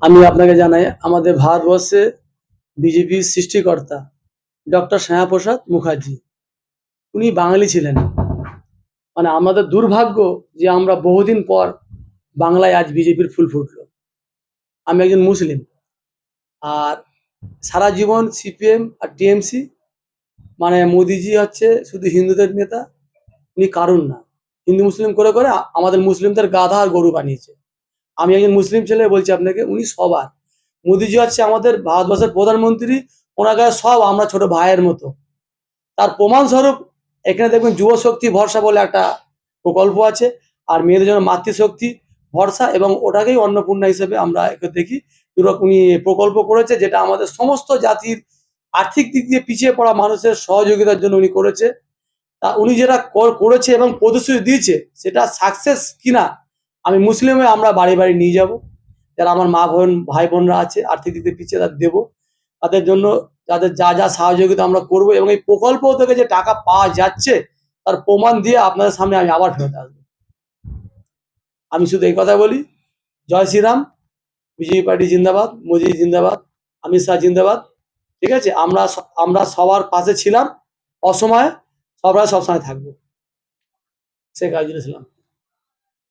আমি আপনাকে জানাই আমাদের ভারতবর্ষে বিজেপির সৃষ্টিকর্তা ডক্টর শ্যামাপ্রসাদ মুখার্জি উনি বাঙালি ছিলেন। মানে আমাদের দুর্ভাগ্য যে আমরা বহুদিন পর বাংলায় আজ বিজেপির ফুল ফুটলো। আমি একজন মুসলিম, আর সারা জীবন সিপিএম আর টিএমসি, মানে মোদিজি হচ্ছে শুধু হিন্দুদের নেতা, উনি কারুর না। হিন্দু মুসলিম করে করে আমাদের মুসলিমদের গাধা আর গরু বানিয়েছে। আমি একজন মুসলিম ছেলে বলছি আপনাকে, উনি সবার। মোদিজি হচ্ছে আমাদের ভারতবর্ষের প্রধানমন্ত্রী, ওনার কাছে সব আমরা ছোট ভাইয়ের মতো। তার প্রমাণস্বরূপ এখানে দেখবেন যুব শক্তি ভরসা বলে একটা প্রকল্প আছে, আর মেয়েদের জন্য মাতৃশক্তি ভরসা, এবং ওটাকেই অন্নপূর্ণা হিসেবে আমরা একে দেখি। উনি প্রকল্প করেছে যেটা আমাদের সমস্ত জাতির আর্থিক দিক দিয়ে পিছিয়ে পড়া মানুষের সহযোগিতার জন্য উনি করেছে। তা উনি যেটা করেছে এবং প্রতিশ্রুতি দিয়েছে সেটা সাকসেস কিনা আমি মুসলিম হয়ে আমরা বাড়ি বাড়ি নিয়ে যাব। যারা আমার মা বোন ভাই বোনরা আছে আর্থিক দিক দিয়ে পিছিয়ে, তাদের দেবো। তাদের জন্য যাদের যা যা সহযোগিতা আমরা করব, এবং এই প্রকল্প থেকে যে টাকা পাওয়া যাচ্ছে তার প্রমাণ দিয়ে আপনাদের সামনে আমি আবার ফেরত আসবো। আমি শুধু এই কথা বলি, জয় শ্রীরাম, বিজেপি পার্টি জিন্দাবাদ, মোদি জিন্দাবাদ, অমিত শাহ জিন্দাবাদ। ঠিক আছে, আমরা সবার পাশে ছিলাম অসময়ে, সবাই সবসময় থাকবো। শেখ রাজিউল ইসলাম।